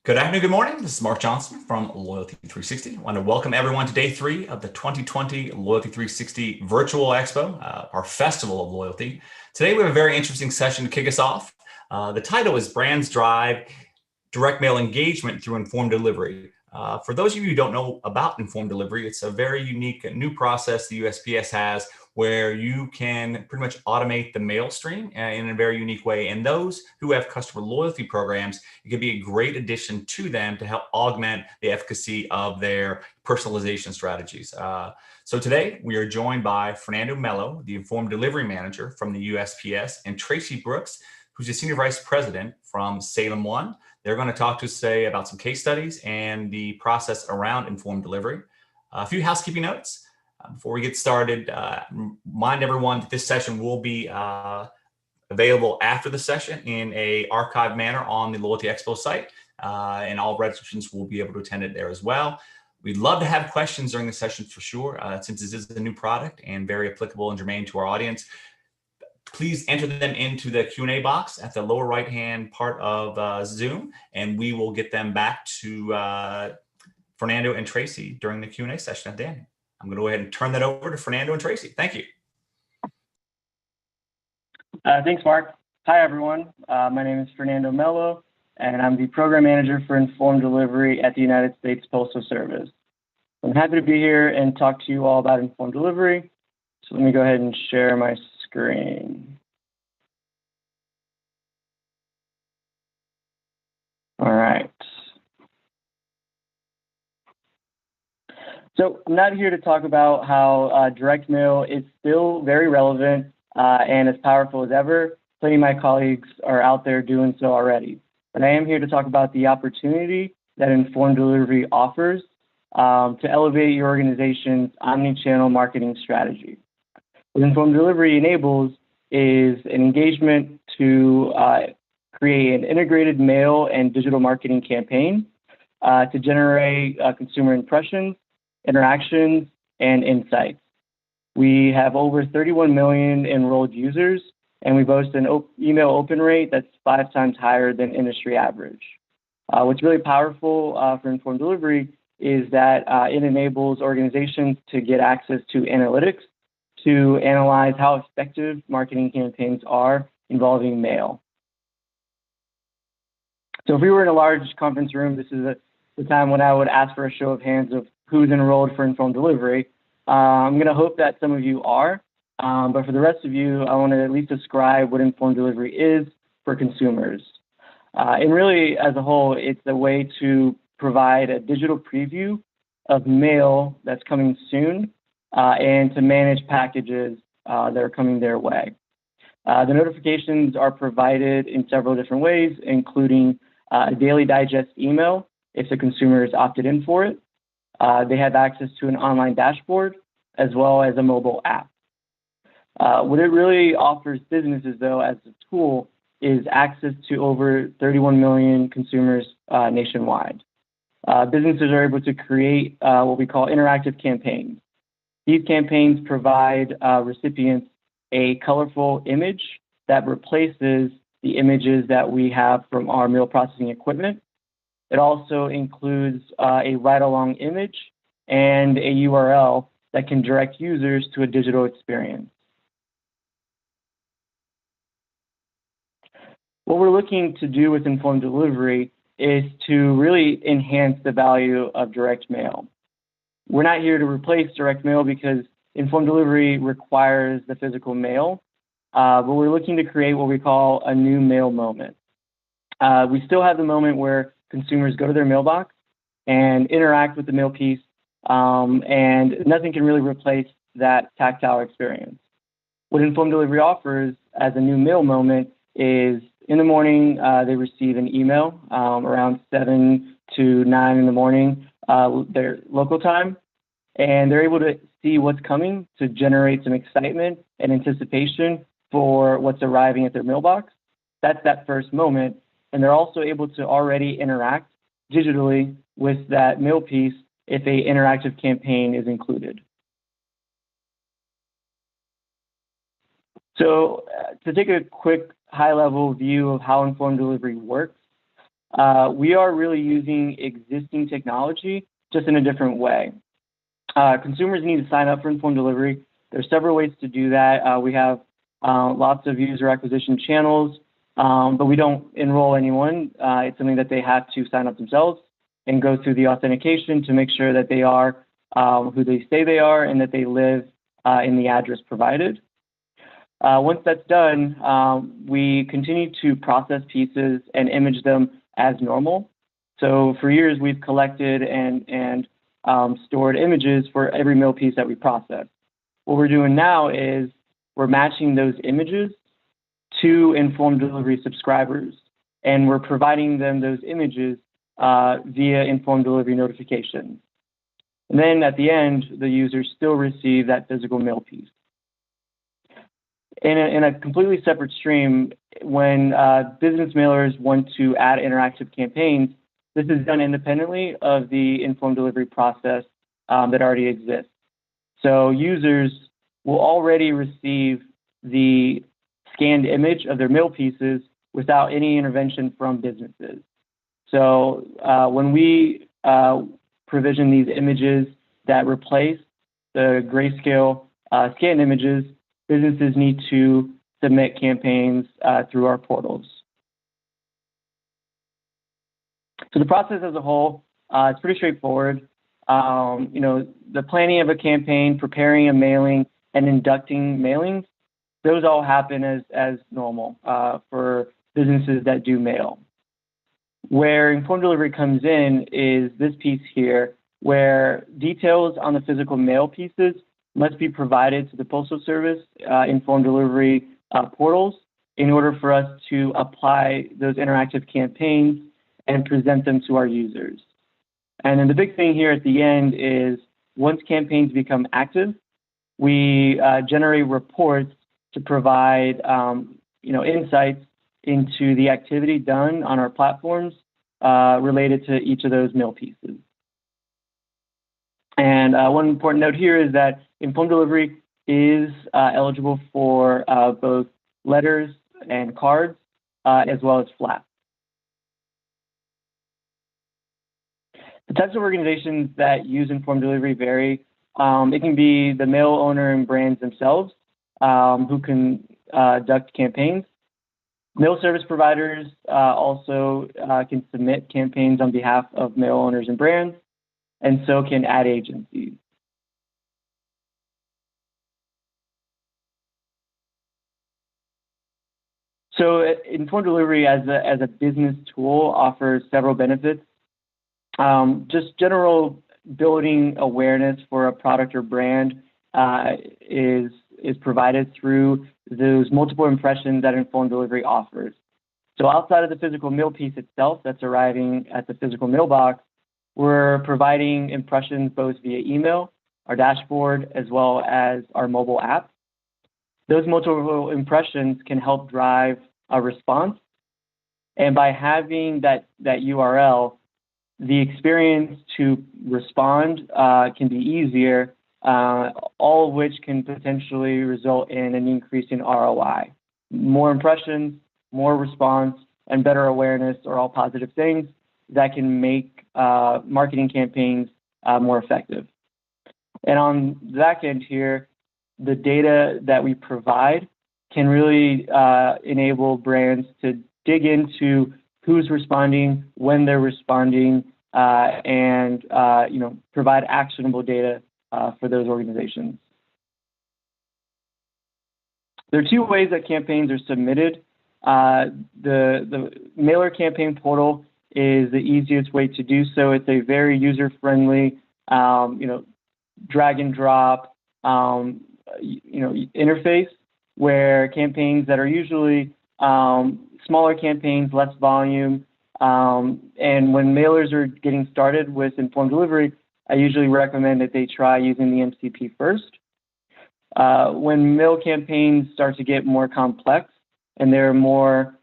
Good afternoon, good morning. This is Mark Johnson from Loyalty360. I want to welcome everyone to day 3 of the 2020 Loyalty360 Virtual Expo, our Festival of Loyalty. Today we have a very interesting session to kick us off. The title is Brands Drive Direct Mail Engagement Through Informed Delivery. For those of you who don't know about informed delivery, it's a very unique new process the USPS has where you can pretty much automate the mail stream in a very unique way. And those who have customer loyalty programs, it can be a great addition to them to help augment the efficacy of their personalization strategies. So today we are joined by Fernando Mello, the Informed Delivery Manager from the USPS, and Tracy Brooks, who's the Senior Vice President from Salem One. They're going to talk to us today about some case studies and the process around informed delivery. A few housekeeping notes. Before we get started, remind everyone that this session will be available after the session in an archived manner on the Loyalty Expo site, and all registrants will be able to attend it there as well. We'd love to have questions during the session for sure, since this is a new product and very applicable and germane to our audience. Please enter them into the Q&A box at the lower right-hand part of Zoom, and we will get them back to Fernando and Tracy during the Q&A session at the end. I'm going to go ahead and turn that over to Fernando and Tracy. Thank you. Thanks, Mark. Hi, everyone. My name is Fernando Mello, and I'm the Program Manager for Informed Delivery at the United States Postal Service. I'm happy to be here and talk to you all about informed delivery. So let me go ahead and share my screen. All right. So I'm not here to talk about how direct mail is still very relevant and as powerful as ever. Plenty of my colleagues are out there doing so already. But I am here to talk about the opportunity that informed delivery offers to elevate your organization's omni-channel marketing strategy. What informed delivery enables is an engagement to create an integrated mail and digital marketing campaign to generate consumer impressions, interactions, and insights. We have over 31 million enrolled users, and we boast an email open rate that's 5 times higher than industry average. What's really powerful for informed delivery is that it enables organizations to get access to analytics to analyze how effective marketing campaigns are involving mail. So if we were in a large conference room, this is the time when I would ask for a show of hands of who's enrolled for informed delivery. I'm going to hope that some of you are, but for the rest of you, I want to at least describe what informed delivery is for consumers. And really, as a whole, it's a way to provide a digital preview of mail that's coming soon and to manage packages that are coming their way. The notifications are provided in several different ways, including a daily digest email if the consumer is opted in for it. They have access to an online dashboard as well as a mobile app. What it really offers businesses, though, as a tool is access to over 31 million consumers nationwide. Businesses are able to create what we call interactive campaigns. These campaigns provide recipients a colorful image that replaces the images that we have from our mail processing equipment. It also includes a ride-along image and a URL that can direct users to a digital experience. What we're looking to do with informed delivery is to really enhance the value of direct mail. We're not here to replace direct mail because informed delivery requires the physical mail, but we're looking to create what we call a new mail moment. We still have the moment where consumers go to their mailbox and interact with the mail piece, and nothing can really replace that tactile experience. What informed delivery offers as a new mail moment is in the morning, they receive an email around 7 to 9 in the morning, their local time, and they're able to see what's coming to generate some excitement and anticipation for what's arriving at their mailbox. That's that first moment. And they're also able to already interact digitally with that mail piece if an interactive campaign is included. So to take a quick high-level view of how informed delivery works, we are really using existing technology just in a different way. Consumers need to sign up for informed delivery. There's several ways to do that. We have lots of user acquisition channels, but we don't enroll anyone. It's something that they have to sign up themselves and go through the authentication to make sure that they are who they say they are and that they live in the address provided. Once that's done, we continue to process pieces and image them as normal. So for years, we've collected and stored images for every meal piece that we process. What we're doing now is we're matching those images to informed delivery subscribers, and we're providing them those images via informed delivery notifications. And then at the end, the users still receive that physical meal piece. In a completely separate stream, when business mailers want to add interactive campaigns, this is done independently of the informed delivery process that already exists. So users will already receive the scanned image of their meal pieces without any intervention from businesses. So when we provision these images that replace the grayscale scanned images, businesses need to submit campaigns through our portals. So the process as a whole, it's pretty straightforward. The planning of a campaign, preparing a mailing, and inducting mailings, those all happen as normal for businesses that do mail. Where informed delivery comes in is this piece here, where details on the physical mail pieces must be provided to the Postal Service informed delivery portals in order for us to apply those interactive campaigns and present them to our users. And then the big thing here at the end is once campaigns become active, we generate reports to provide insights into the activity done on our platforms related to each of those mail pieces. And one important note here is that informed delivery is eligible for both letters and cards, as well as flaps. The types of organizations that use informed delivery vary. It can be the mail owner and brands themselves who can conduct campaigns. Mail service providers also can submit campaigns on behalf of mail owners and brands, and so can ad agencies. So informed delivery as a business tool offers several benefits. Just general building awareness for a product or brand is provided through those multiple impressions that informed delivery offers. So outside of the physical mail piece itself that's arriving at the physical mailbox, we're providing impressions both via email, our dashboard, as well as our mobile app. Those multiple impressions can help drive a response. And by having that URL, the experience to respond can be easier, all of which can potentially result in an increase in ROI. More impressions, more response, and better awareness are all positive things that can make marketing campaigns more effective. And on the back end here, the data that we provide can really enable brands to dig into who's responding, when they're responding, and provide actionable data for those organizations. There are two ways that campaigns are submitted. The mailer campaign portal is the easiest way to do so. It's a very user-friendly, drag and drop, interface where campaigns that are usually smaller campaigns, less volume, and when mailers are getting started with informed delivery, I usually recommend that they try using the MCP first. When mail campaigns start to get more complex and there are more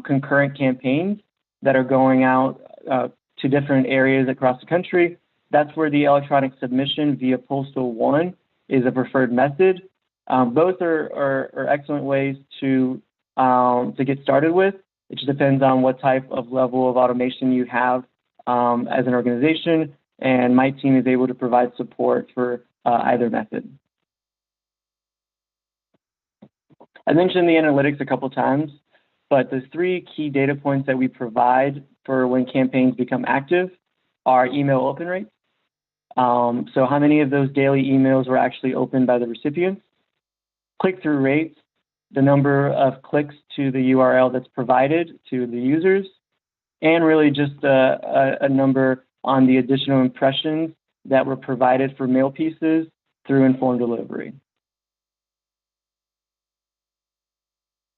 concurrent campaigns that are going out to different areas across the country, that's where the electronic submission via Postal One is a preferred method. Both are excellent ways to get started with, It just depends on what type of level of automation you have as an organization, and my team is able to provide support for either method. I mentioned the analytics a couple times, but the 3 key data points that we provide for when campaigns become active are email open rates. So how many of those daily emails were actually opened by the recipients? Click-through rates, the number of clicks to the URL that's provided to the users, and really just a number on the additional impressions that were provided for mail pieces through informed delivery.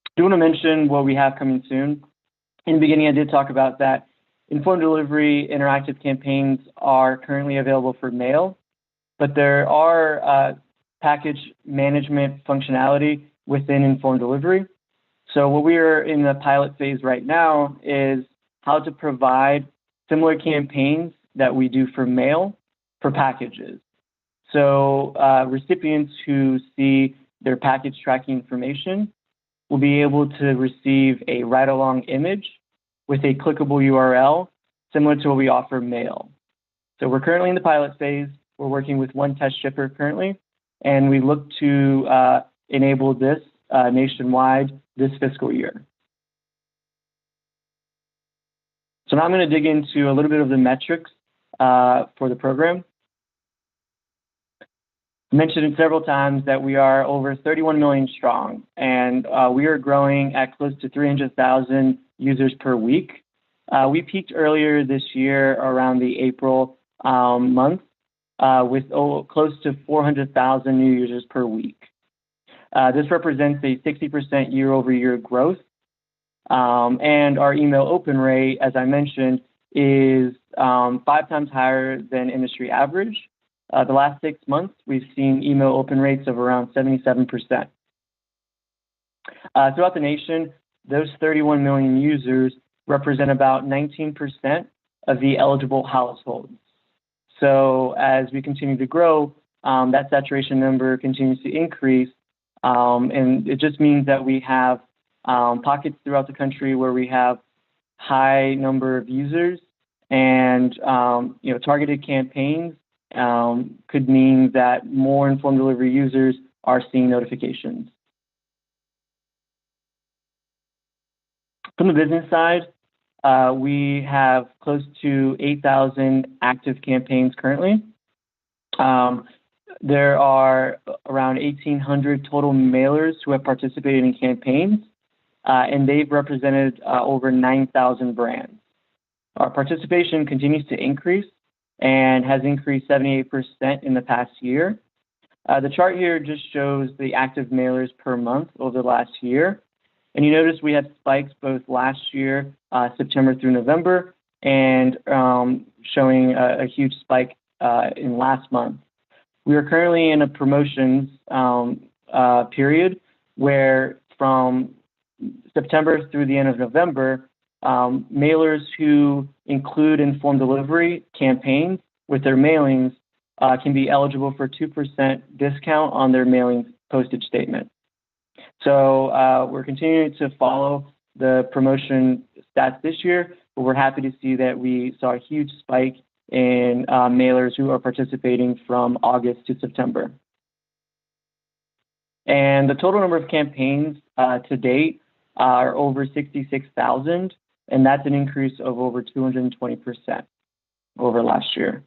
I do want to mention what we have coming soon. In the beginning, I did talk about that informed delivery interactive campaigns are currently available for mail, but there are package management functionality within informed delivery. So what we are in the pilot phase right now is how to provide similar campaigns that we do for mail for packages. So recipients who see their package tracking information will be able to receive a ride-along image with a clickable URL, similar to what we offer mail. So we're currently in the pilot phase. We're working with one test shipper currently, and we look to enable this nationwide this fiscal year. So now I'm going to dig into a little bit of the metrics for the program. I mentioned it several times that we are over 31 million strong, and we are growing at close to 300,000 users per week. We peaked earlier this year around the April month with close to 400,000 new users per week. This represents a 60% year-over-year growth, and our email open rate, as I mentioned, is 5 times higher than industry average. The last 6 months, we've seen email open rates of around 77%. Throughout the nation, those 31 million users represent about 19% of the eligible households. So as we continue to grow, that saturation number continues to increase, and it just means that we have pockets throughout the country where we have high number of users, and targeted campaigns could mean that more informed delivery users are seeing notifications. From the business side, we have close to 8,000 active campaigns currently. There are around 1,800 total mailers who have participated in campaigns, and they've represented over 9,000 brands. Our participation continues to increase and has increased 78% in the past year. The chart here just shows the active mailers per month over the last year. And you notice we had spikes both last year, September through November, and showing a huge spike in last month. We are currently in a promotions period where from September through the end of November, mailers who include informed delivery campaigns with their mailings can be eligible for 2% discount on their mailing postage statement. So we're continuing to follow the promotion stats this year, but we're happy to see that we saw a huge spike in mailers who are participating from August to September. And the total number of campaigns to date are over 66,000, and that's an increase of over 220% over last year.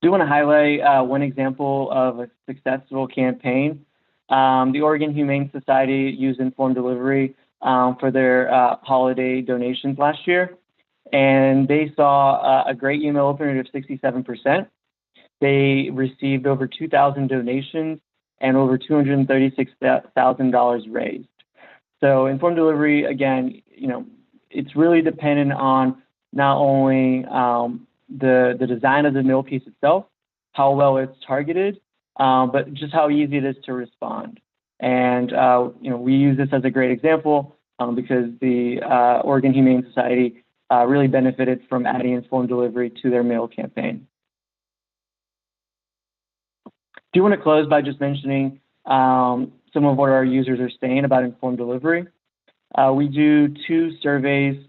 I do want to highlight one example of a successful campaign. The Oregon Humane Society used informed delivery for their holiday donations last year, and they saw a great email open rate of 67%. They received over 2,000 donations and over $236,000 raised. So informed delivery, again, it's really dependent on not only the design of the mail piece itself, how well it's targeted, but just how easy it is to respond. And we use this as a great example because the Oregon Humane Society really benefited from adding informed delivery to their mail campaign. I do want to close by just mentioning some of what our users are saying about informed delivery. We do 2 surveys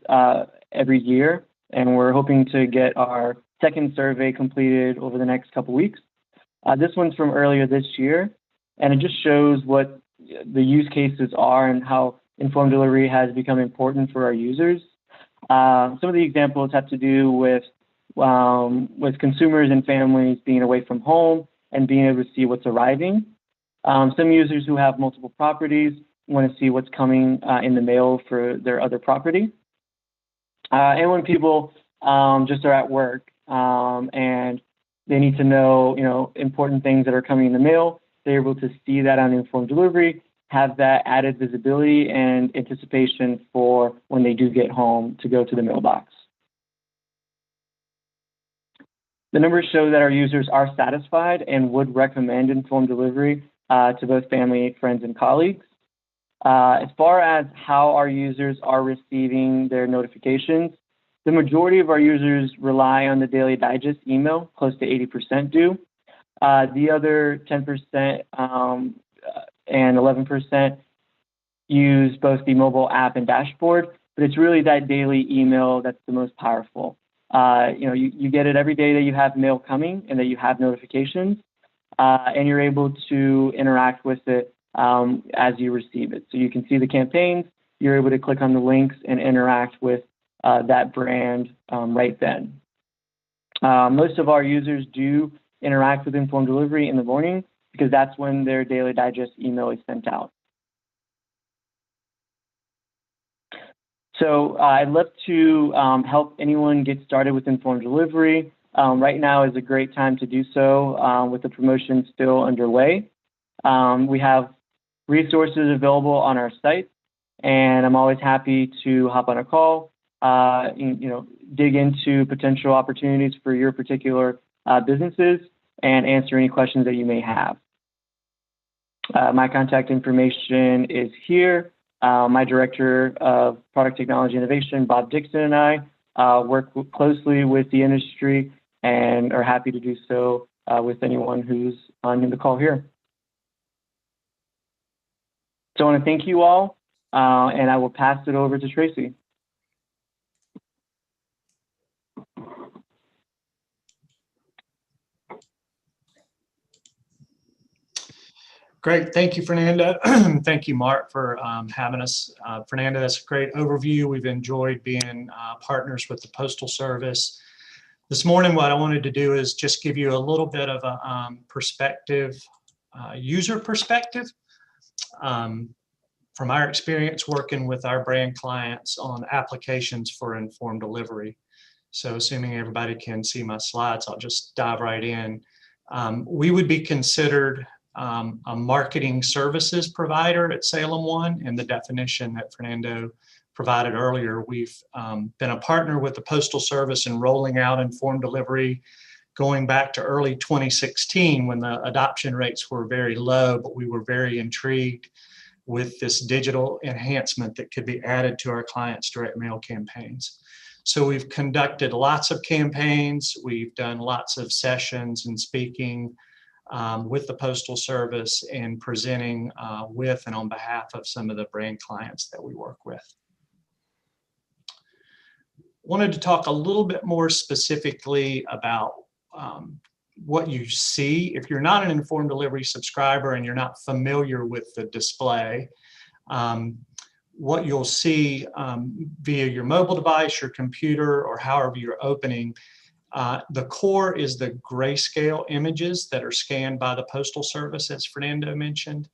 every year, and we're hoping to get our second survey completed over the next couple weeks. This one's from earlier this year, and it just shows what the use cases are and how informed delivery has become important for our users. Some of the examples have to do with consumers and families being away from home and being able to see what's arriving. Some users who have multiple properties want to see what's coming in the mail for their other property. And when people just are at work and they need to know, important things that are coming in the mail, they're able to see that on informed delivery, have that added visibility and anticipation for when they do get home to go to the mailbox. The numbers show that our users are satisfied and would recommend informed delivery to both family, friends, and colleagues. As far as how our users are receiving their notifications, the majority of our users rely on the Daily Digest email, close to 80% do. The other 10% and 11% use both the mobile app and dashboard, but it's really that daily email that's the most powerful. You get it every day that you have mail coming and that you have notifications, and you're able to interact with it as you receive it. So you can see the campaigns, you're able to click on the links and interact with that brand right then. Most of our users do interact with informed delivery in the morning because that's when their Daily Digest email is sent out. So I'd love to help anyone get started with informed delivery. Right now is a great time to do so with the promotion still underway. We have resources available on our site, and I'm always happy to hop on a call, dig into potential opportunities for your particular businesses and answer any questions that you may have. My contact information is here. My Director of Product Technology Innovation, Bob Dixon, and I work closely with the industry and are happy to do so with anyone who's on the call here. So I want to thank you all, and I will pass it over to Tracy. Great. Thank you, Fernando. Thank you, Mark, for having us. Fernando, that's a great overview. We've enjoyed being partners with the Postal Service. This morning, what I wanted to do is just give you a little bit of a perspective, user perspective, from our experience working with our brand clients on applications for informed delivery. So assuming everybody can see my slides, I'll just dive right in. We would be considered a marketing services provider at Salem One in the definition that Fernando provided earlier. We've been a partner with the Postal Service in rolling out informed delivery going back to early 2016 when the adoption rates were very low, but we were very intrigued with this digital enhancement that could be added to our clients' direct mail campaigns. So we've conducted lots of campaigns, we've done lots of sessions and speaking with the Postal Service and presenting with and on behalf of some of the brand clients that we work with. Wanted to talk a little bit more specifically about what you see. If you're not an informed delivery subscriber and you're not familiar with the display, what you'll see via your mobile device, your computer, or however you're opening, the core is the grayscale images that are scanned by the Postal Service, as Fernando mentioned.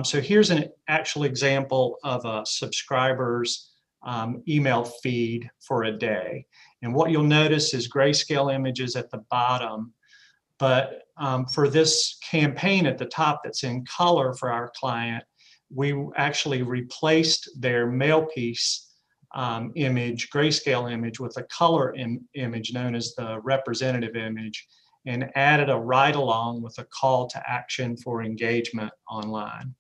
So here's an actual example of a subscriber's email feed for a day. And what you'll notice is grayscale images at the bottom. But for this campaign at the top that's in color for our client, we actually replaced their mail piece image, grayscale image, with a color image known as the representative image, and added a ride along with a call to action for engagement online.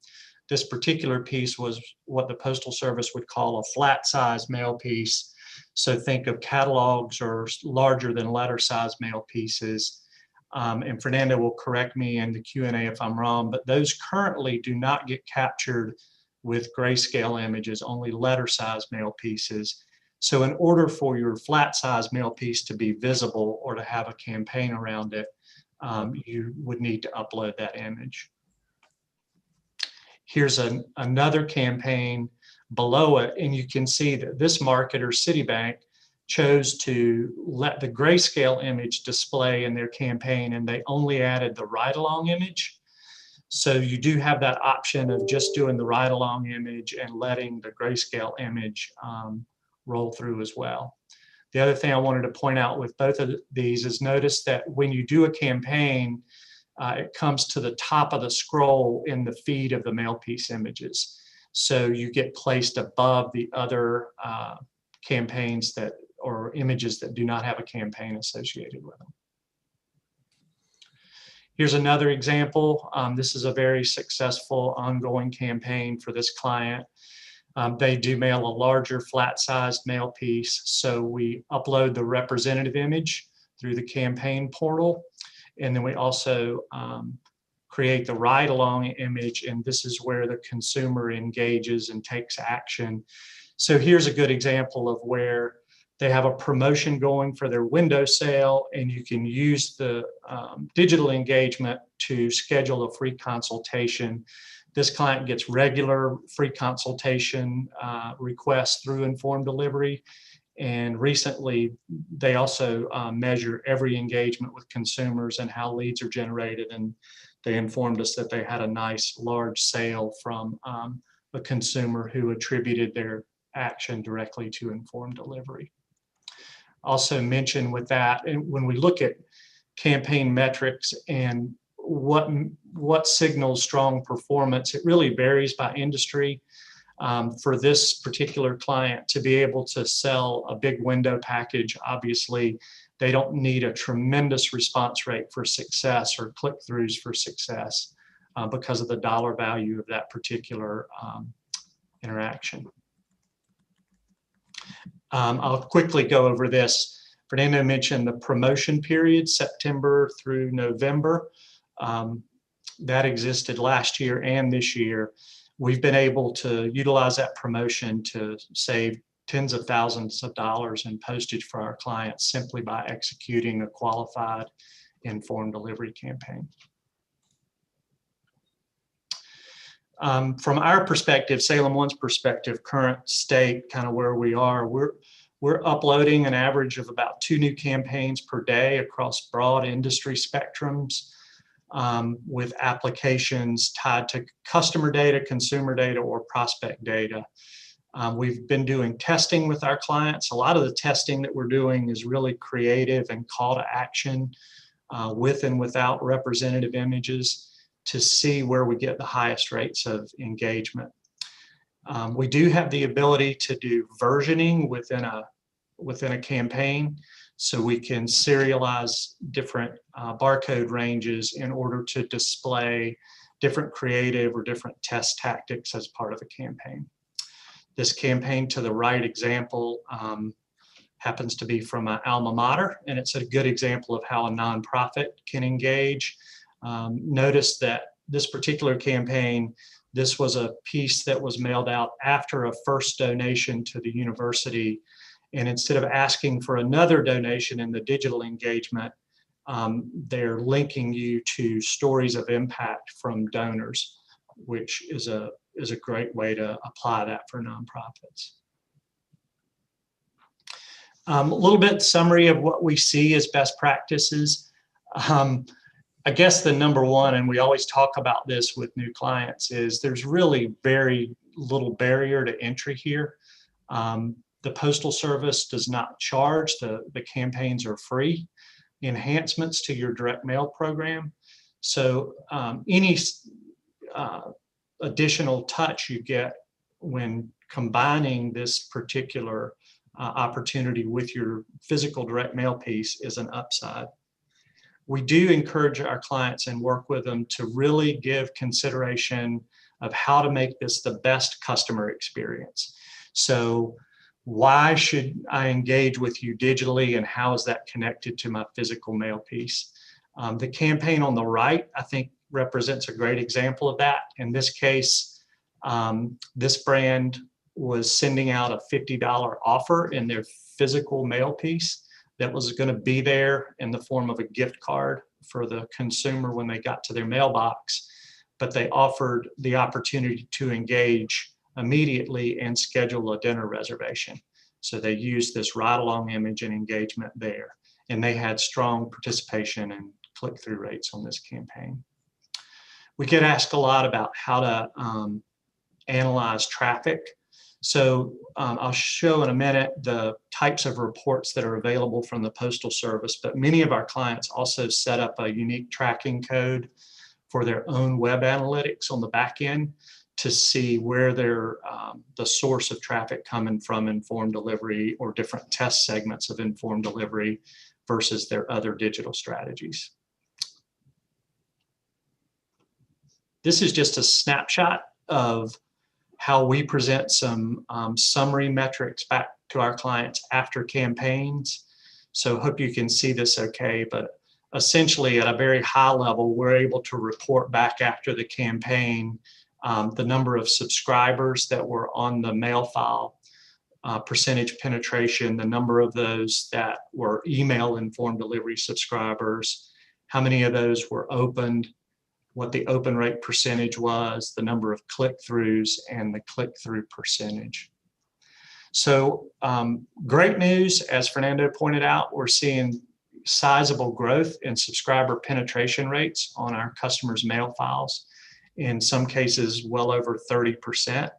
This particular piece was what the Postal Service would call a flat size mail piece. So think of catalogs or larger than letter size mail pieces. And Fernando will correct me in the Q&A if I'm wrong, but those currently do not get captured with grayscale images, only letter size mail pieces. So in order for your flat size mail piece to be visible or to have a campaign around it, you would need to upload that image. Here's another campaign below it, and you can see that this marketer, Citibank, chose to let the grayscale image display in their campaign, and they only added the ride-along image. So you do have that option of just doing the ride-along image and letting the grayscale image roll through as well. The other thing I wanted to point out with both of these is notice that when you do a campaign, it comes to the top of the scroll in the feed of the mail piece images. So you get placed above the other campaigns that, or images that do not have a campaign associated with them. Here's another example. This is a very successful ongoing campaign for this client. They do mail a larger flat-sized mail piece, so we upload the representative image through the campaign portal, and then we also create the ride-along image, and this is where the consumer engages and takes action. So here's a good example of where they have a promotion going for their window sale, and you can use the digital engagement to schedule a free consultation. This client gets regular free consultation requests through Informed Delivery, and recently they also measure every engagement with consumers and how leads are generated, and they informed us that they had a nice large sale from a consumer who attributed their action directly to Informed Delivery. Also mention with that, and when we look at campaign metrics and what signals strong performance, it really varies by industry. For this particular client to be able to sell a big window package, obviously they don't need a tremendous response rate for success or click-throughs for success because of the dollar value of that particular interaction. I'll quickly go over this. Fernando mentioned the promotion period, September through November. That existed last year and this year. We've been able to utilize that promotion to save tens of thousands of dollars in postage for our clients simply by executing a qualified Informed Delivery campaign. From our perspective, Salem One's perspective, current state, kind of where we are, we're uploading an average of about 2 new campaigns per day across broad industry spectrums with applications tied to customer data, consumer data, or prospect data. We've been doing testing with our clients. A lot of the testing that we're doing is really creative and call to action with and without representative images to see where we get the highest rates of engagement. We do have the ability to do versioning within a campaign, so we can serialize different barcode ranges in order to display different creative or different test tactics as part of a campaign. This campaign to the right example happens to be from an alma mater, and it's a good example of how a nonprofit can engage. Notice that this particular campaign, this was a piece that was mailed out after a first donation to the university. And instead of asking for another donation in the digital engagement, they're linking you to stories of impact from donors, which is a great way to apply that for nonprofits. A little bit summary of what we see as best practices. I guess the number one, and we always talk about this with new clients, is there's really very little barrier to entry here. The Postal Service does not charge. The campaigns are free enhancements to your direct mail program. So any additional touch you get when combining this particular opportunity with your physical direct mail piece is an upside. We do encourage our clients and work with them to really give consideration of how to make this the best customer experience. So why should I engage with you digitally, and how is that connected to my physical mail piece? The campaign on the right, I think, represents a great example of that. In this case, This brand was sending out a $50 offer in their physical mail piece that was going to be there in the form of a gift card for the consumer when they got to their mailbox. But they offered the opportunity to engage immediately and schedule a dinner reservation. So they used this ride-along image and engagement there. And they had strong participation and click-through rates on this campaign. We get asked a lot about how to analyze traffic. So I'll show in a minute the types of reports that are available from the Postal Service, but many of our clients also set up a unique tracking code for their own web analytics on the back end to see where they're the source of traffic coming from informed delivery or different test segments of informed delivery versus their other digital strategies. This is just a snapshot of how we present some summary metrics back to our clients after campaigns. So hope you can see this okay, but essentially at a very high level, we're able to report back after the campaign the number of subscribers that were on the mail file, percentage penetration, the number of those that were email informed delivery subscribers, how many of those were opened, what the open rate percentage was, the number of click-throughs, and the click-through percentage. So great news, as Fernando pointed out, we're seeing sizable growth in subscriber penetration rates on our customers' mail files, in some cases well over 30%.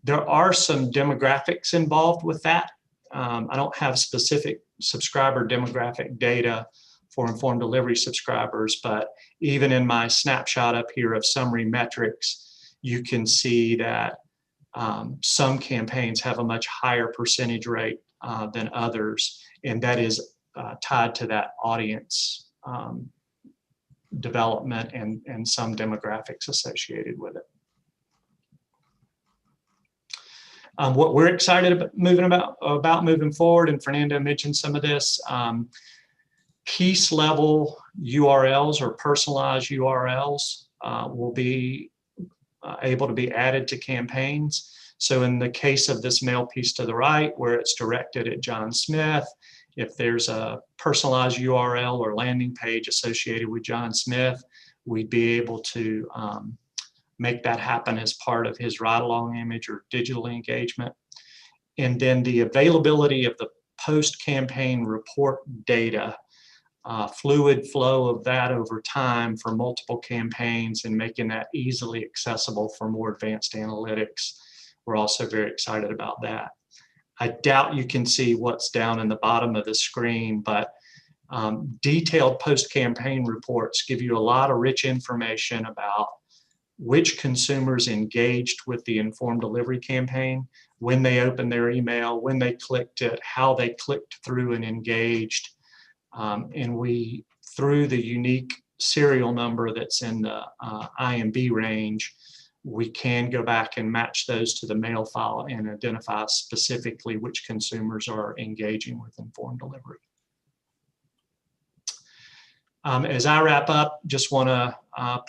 There are some demographics involved with that. I don't have specific subscriber demographic data for informed delivery subscribers, but even in my snapshot up here of summary metrics, you can see that some campaigns have a much higher percentage rate than others, and that is tied to that audience development and some demographics associated with it. What we're excited about moving forward, and Fernando mentioned some of this, piece level URLs or personalized URLs will be able to be added to campaigns. So in the case of this mail piece to the right, where it's directed at John Smith, if there's a personalized URL or landing page associated with John Smith, we'd be able to make that happen as part of his ride-along image or digital engagement. And then the availability of the post-campaign report data, fluid flow of that over time for multiple campaigns and making that easily accessible for more advanced analytics. We're also very excited about that. I doubt you can see what's down in the bottom of the screen, but detailed post-campaign reports give you a lot of rich information about which consumers engaged with the informed delivery campaign, when they opened their email, when they clicked it, how they clicked through and engaged. And we, through the unique serial number that's in the IMB range, we can go back and match those to the mail file and identify specifically which consumers are engaging with informed delivery. As I wrap up, just want to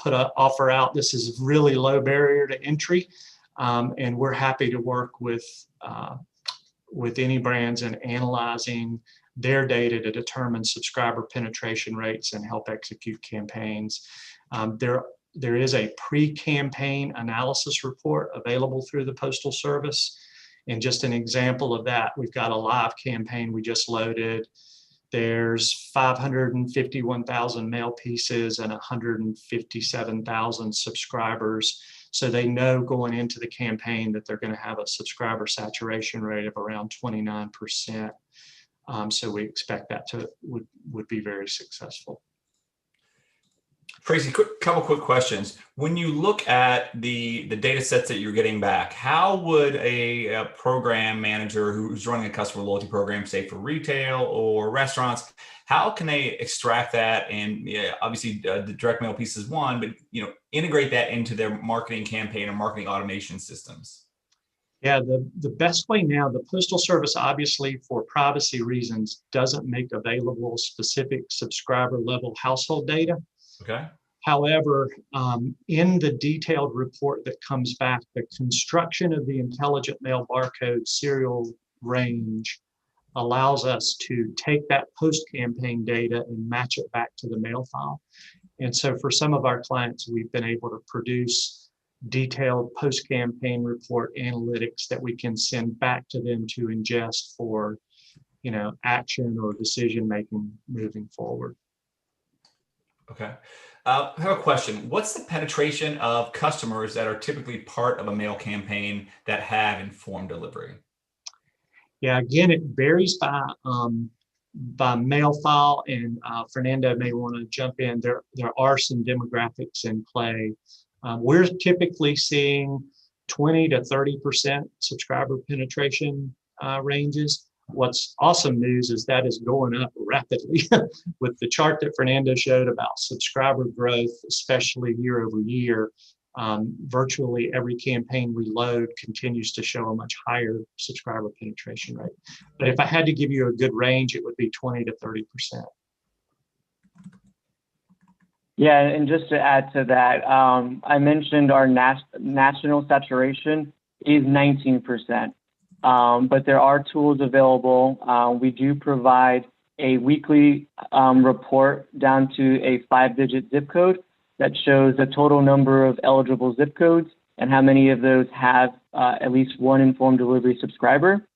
put an offer out. This is really low barrier to entry, and we're happy to work with any brands in analyzing their data to determine subscriber penetration rates and help execute campaigns. There is a pre-campaign analysis report available through the Postal Service. And just an example of that, we've got a live campaign we just loaded. There's 551,000 mail pieces and 157,000 subscribers. So they know going into the campaign that they're going to have a subscriber saturation rate of around 29%. So we expect that would be very successful. Tracy, couple quick questions. When you look at the data sets that you're getting back, how would a program manager who's running a customer loyalty program, say for retail or restaurants, how can they extract that? And obviously the direct mail piece is one, but integrate that into their marketing campaign or marketing automation systems? Yeah, the best way now, the Postal Service, obviously for privacy reasons, doesn't make available specific subscriber level household data. Okay. However, in the detailed report that comes back, the construction of the intelligent mail barcode serial range allows us to take that post-campaign data and match it back to the mail file. And so for some of our clients, we've been able to produce detailed post-campaign report analytics that we can send back to them to ingest for, action or decision making moving forward. Okay. I have a question. What's the penetration of customers that are typically part of a mail campaign that have informed delivery? Yeah, again, it varies by mail file, and Fernando may want to jump in. There are some demographics in play. We're typically seeing 20 to 30% subscriber penetration ranges. What's awesome news is that is going up rapidly with the chart that Fernando showed about subscriber growth, especially year over year. Virtually every campaign we load continues to show a much higher subscriber penetration rate. But if I had to give you a good range, it would be 20 to 30%. Yeah, and just to add to that, I mentioned our national saturation is 19%. But there are tools available. We do provide a weekly report down to a 5-digit zip code that shows the total number of eligible zip codes and how many of those have at least one informed delivery subscriber.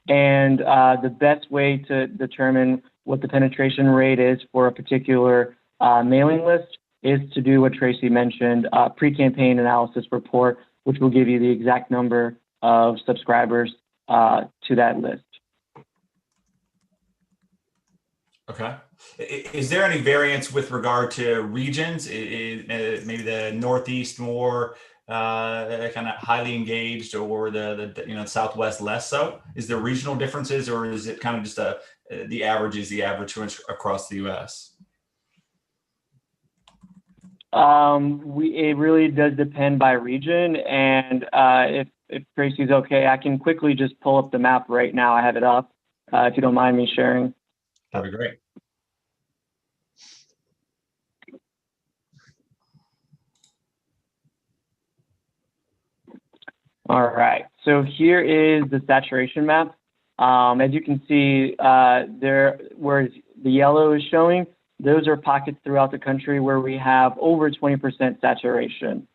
And the best way to determine what the penetration rate is for a particular mailing list is to do what Tracy mentioned, pre-campaign analysis report, which will give you the exact number of subscribers to that list. Okay. Is there any variance with regard to regions? Maybe the Northeast more kind of highly engaged, or the Southwest less so? Is there regional differences, or is it kind of just the average is the average across the U.S.? It really does depend by region, and if Tracy's okay, I can quickly just pull up the map right now. I have it up, if you don't mind me sharing. That'd be great. All right, so here is the saturation map. As you can see, there where the yellow is showing, those are pockets throughout the country where we have over 20% saturation.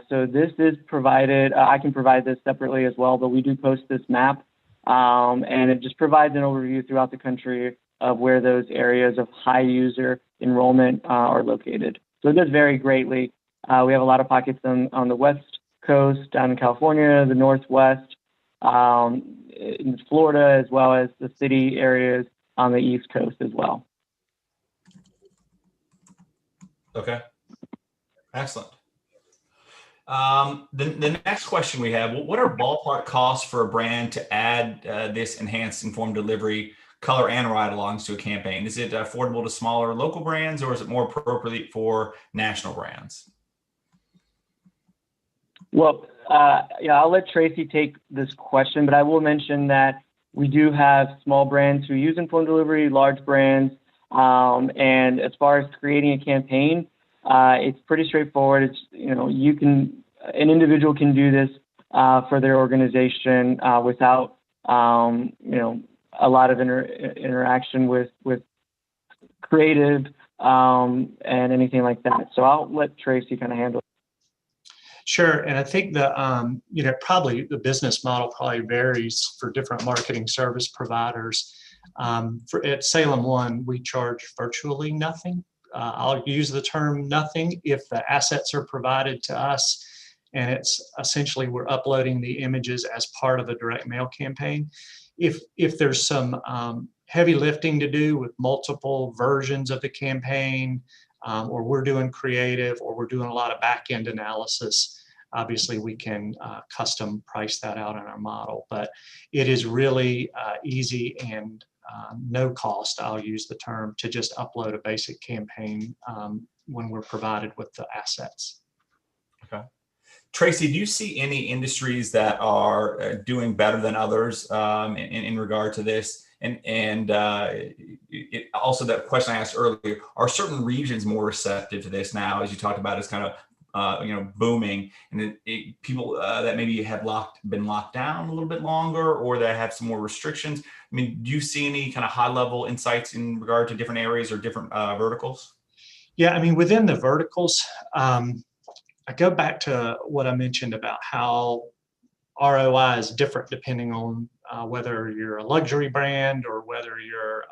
So this is provided, I can provide this separately as well, but we do post this map, and it just provides an overview throughout the country of where those areas of high user enrollment are located. So it does vary greatly. We have a lot of pockets on the West Coast, down in California, the Northwest, in Florida, as well as the city areas on the East Coast as well. Okay, excellent. The next question we have, what are ballpark costs for a brand to add this enhanced informed delivery color and ride-alongs to a campaign? Is it affordable to smaller local brands, or is it more appropriate for national brands? Well, yeah, I'll let Tracy take this question, but I will mention that we do have small brands who use informed delivery, large brands, and as far as creating a campaign, it's pretty straightforward. It's, an individual can do this for their organization without, a lot of interaction with creative and anything like that. So I'll let Tracy kind of handle it. Sure, and I think probably the business model probably varies for different marketing service providers. At Salem One, we charge virtually nothing. I'll use the term nothing if the assets are provided to us, and it's essentially we're uploading the images as part of a direct mail campaign. If there's some heavy lifting to do with multiple versions of the campaign, or we're doing creative, or we're doing a lot of back-end analysis, obviously we can custom price that out in our model. But it is really easy and no cost, I'll use the term, to just upload a basic campaign when we're provided with the assets. Okay. Tracy, do you see any industries that are doing better than others in regard to this? Also, that question I asked earlier: are certain regions more receptive to this now, as you talked about, as kind of booming, and people that maybe have been locked down a little bit longer, or that have some more restrictions? I mean, do you see any kind of high level insights in regard to different areas or different verticals? Yeah, I mean, within the verticals, I go back to what I mentioned about how ROI is different depending on whether you're a luxury brand or whether you're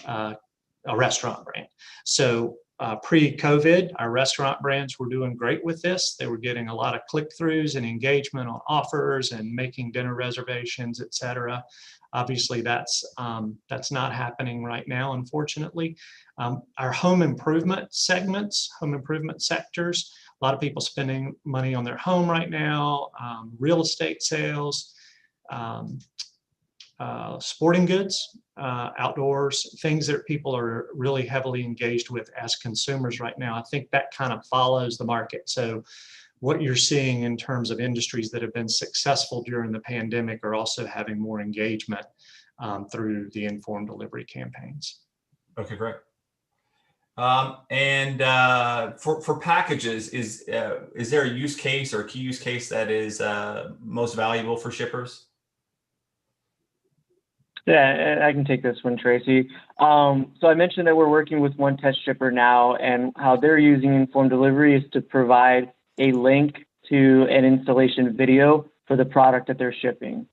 a restaurant brand. So pre-COVID, our restaurant brands were doing great with this. They were getting a lot of click-throughs and engagement on offers and making dinner reservations, et cetera. Obviously, that's not happening right now, unfortunately. Our home improvement segments, home improvement sectors, a lot of people spending money on their home right now, real estate sales, sporting goods, outdoors, things that people are really heavily engaged with as consumers right now. I think that kind of follows the market. So what you're seeing in terms of industries that have been successful during the pandemic are also having more engagement through the informed delivery campaigns. Okay, great. For packages, is there a use case or a key use case that is most valuable for shippers? Yeah, I can take this one, Tracy. So I mentioned that we're working with one test shipper now, and how they're using informed delivery is to provide a link to an installation video for the product that they're shipping.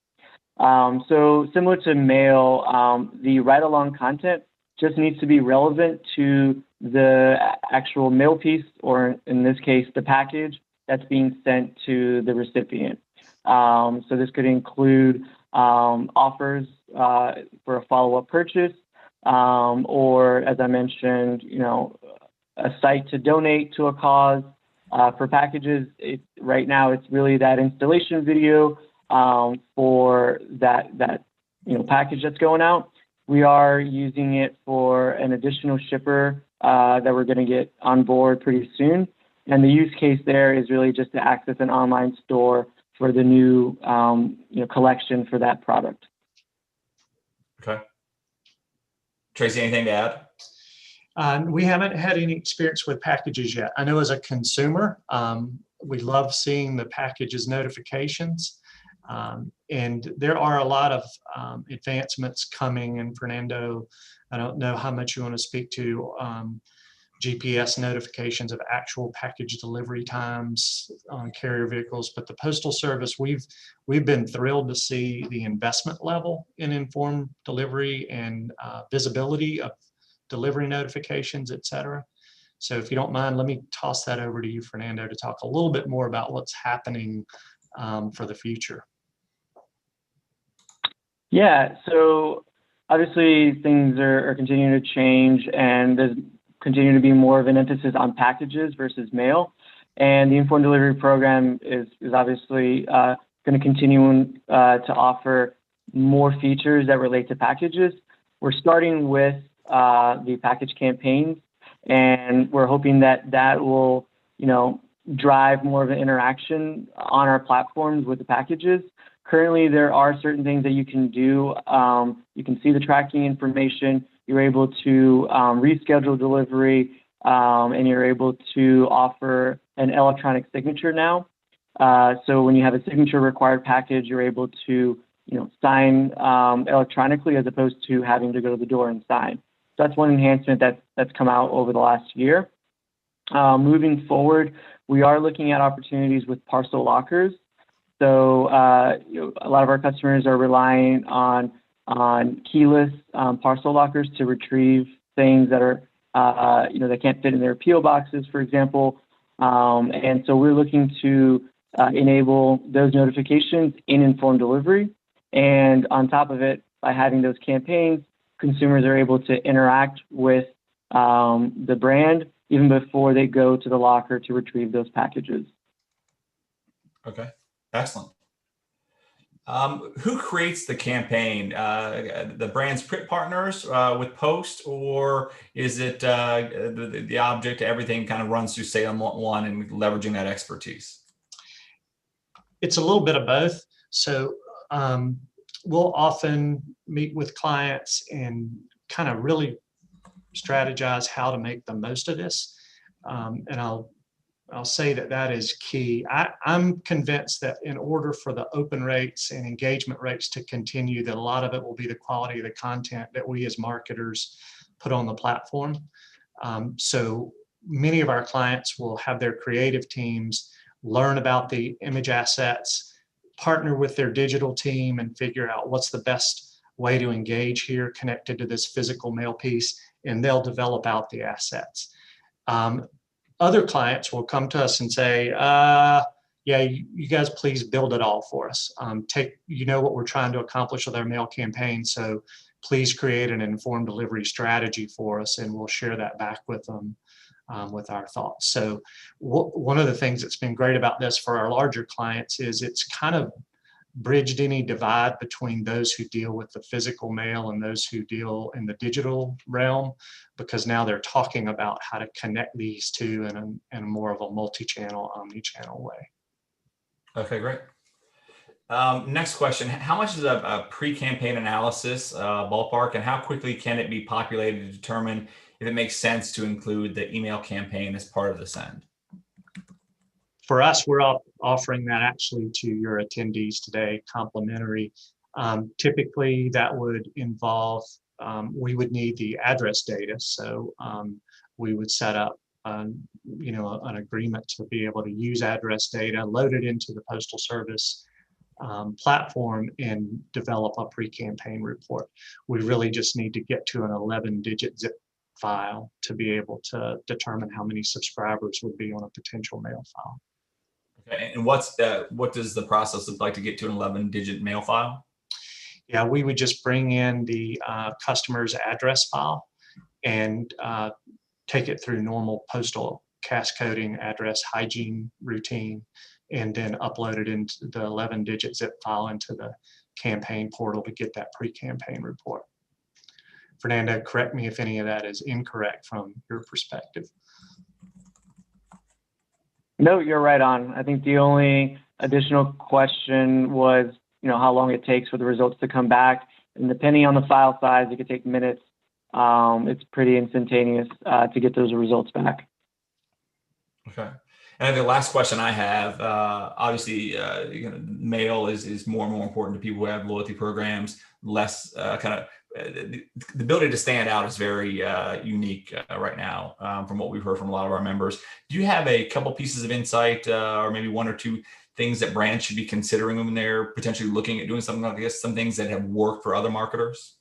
So similar to mail, the ride-along content just needs to be relevant to the actual mail piece, or in this case, the package that's being sent to the recipient. So this could include offers for a follow-up purchase, or as I mentioned, a site to donate to a cause. For packages, right now it's really that installation video for that package that's going out. We are using it for an additional shipper that we're going to get on board pretty soon. And the use case there is really just to access an online store for the new collection for that product. Okay. Tracy, anything to add? We haven't had any experience with packages yet. I know as a consumer, we love seeing the packages notifications. And there are a lot of advancements coming. And Fernando, I don't know how much you want to speak to GPS notifications of actual package delivery times on carrier vehicles, but the Postal Service, we've been thrilled to see the investment level in informed delivery and visibility of delivery notifications, et cetera. So if you don't mind, let me toss that over to you, Fernando, to talk a little bit more about what's happening for the future. Yeah, so obviously things are continuing to change, and there's continuing to be more of an emphasis on packages versus mail. And the informed delivery program is obviously going to continue to offer more features that relate to packages. We're starting with the package campaigns, and we're hoping that will, drive more of an interaction on our platforms with the packages. Currently, there are certain things that you can do. You can see the tracking information. You're able to reschedule delivery, and you're able to offer an electronic signature now. So when you have a signature required package, you're able to sign electronically as opposed to having to go to the door and sign. So that's one enhancement that's come out over the last year. Moving forward, we are looking at opportunities with parcel lockers. So a lot of our customers are relying on keyless parcel lockers to retrieve things that are they can't fit in their PO boxes, for example. And so we're looking to enable those notifications in informed delivery. And on top of it, by having those campaigns, consumers are able to interact with the brand even before they go to the locker to retrieve those packages. Okay, excellent. Who creates the campaign? The brand's print partners with Post, or is it the object? Everything kind of runs through Salem One and leveraging that expertise? It's a little bit of both. So we'll often meet with clients and kind of really strategize how to make the most of this. And I'll say that is key. I'm convinced that in order for the open rates and engagement rates to continue, that a lot of it will be the quality of the content that we as marketers put on the platform. So many of our clients will have their creative teams learn about the image assets, partner with their digital team and figure out what's the best way to engage here connected to this physical mail piece, and they'll develop out the assets. Other clients will come to us and say, yeah, you guys please build it all for us. You know what we're trying to accomplish with our mail campaign, so please create an informed delivery strategy for us, and we'll share that back with them with our thoughts. So one of the things that's been great about this for our larger clients is it's kind of bridged any divide between those who deal with the physical mail and those who deal in the digital realm, because now they're talking about how to connect these two in a more of a multi-channel, omni-channel way. Okay, great. Next question. How much is a pre-campaign analysis ballpark, and how quickly can it be populated to determine if it makes sense to include the email campaign as part of the send? For us, we're offering that actually to your attendees today, complimentary. Typically, that would involve, we would need the address data. So we would set up, an agreement to be able to use address data, load it into the Postal Service platform, and develop a pre-campaign report. We really just need to get to an 11-digit zip file to be able to determine how many subscribers would be on a potential mail file. Okay, and what does the process look like to get to an 11-digit mail file? Yeah, we would just bring in the customer's address file and take it through normal postal cascoding address hygiene routine, and then upload it into the 11-digit zip file into the campaign portal to get that pre-campaign report. Fernando, correct me if any of that is incorrect from your perspective. No, you're right on. I think the only additional question was, how long it takes for the results to come back. And depending on the file size, it could take minutes. It's pretty instantaneous to get those results back. Okay. And the last question I have, obviously, mail is more and more important to people who have loyalty programs. Less the ability to stand out is very unique right now from what we've heard from a lot of our members. Do you have a couple pieces of insight or maybe one or two things that brands should be considering when they're potentially looking at doing something like this, some things that have worked for other marketers?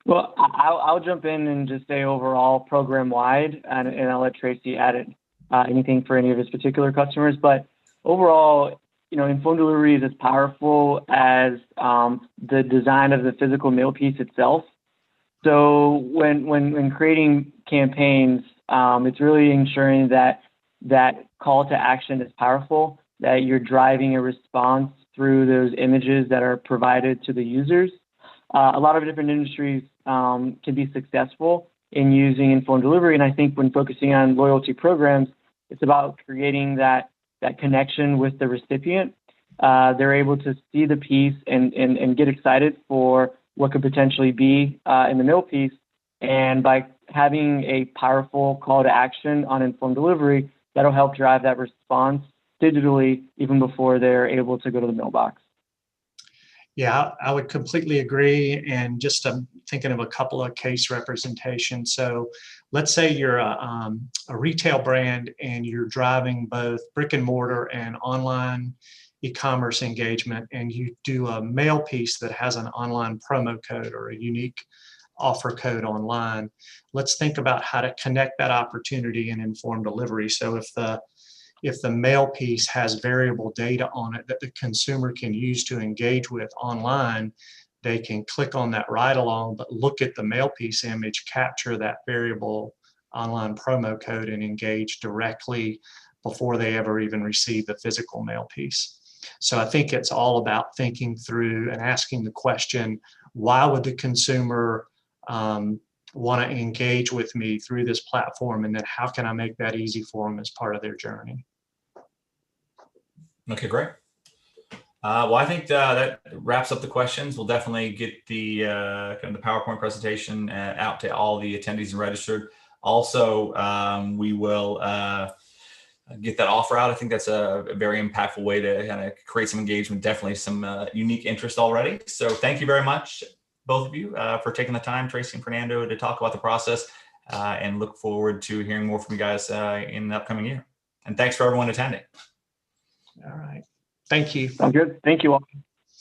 Well, I'll jump in and just say overall program wide, and I'll let Tracy add anything for any of his particular customers. But overall, informed delivery is as powerful as the design of the physical mail piece itself. So when creating campaigns, it's really ensuring that call to action is powerful, that you're driving a response through those images that are provided to the users. A lot of different industries can be successful in using informed delivery. And I think when focusing on loyalty programs, it's about creating that connection with the recipient. They're able to see the piece and get excited for what could potentially be in the mail piece. And by having a powerful call to action on informed delivery, that'll help drive that response digitally even before they're able to go to the mailbox. Yeah, I would completely agree. And just thinking of a couple of case representations. So let's say you're a retail brand and you're driving both brick and mortar and online e-commerce engagement, and you do a mail piece that has an online promo code or a unique offer code online. Let's think about how to connect that opportunity in informed delivery. So if the mail piece has variable data on it that the consumer can use to engage with online, they can click on that ride along, but look at the mail piece image, capture that variable online promo code, and engage directly before they ever even receive the physical mail piece. So I think it's all about thinking through and asking the question, why would the consumer want to engage with me through this platform, and then how can I make that easy for them as part of their journey? Okay, great. Well, I think that wraps up the questions. We'll definitely get the kind of the PowerPoint presentation out to all the attendees and registered. Also, we will get that offer out. I think that's a very impactful way to kind of create some engagement, definitely some unique interest already. So thank you very much, both of you, for taking the time, Tracy and Fernando, to talk about the process, and look forward to hearing more from you guys in the upcoming year. And thanks for everyone attending. All right. Thank you. Sounds good. Thank you all.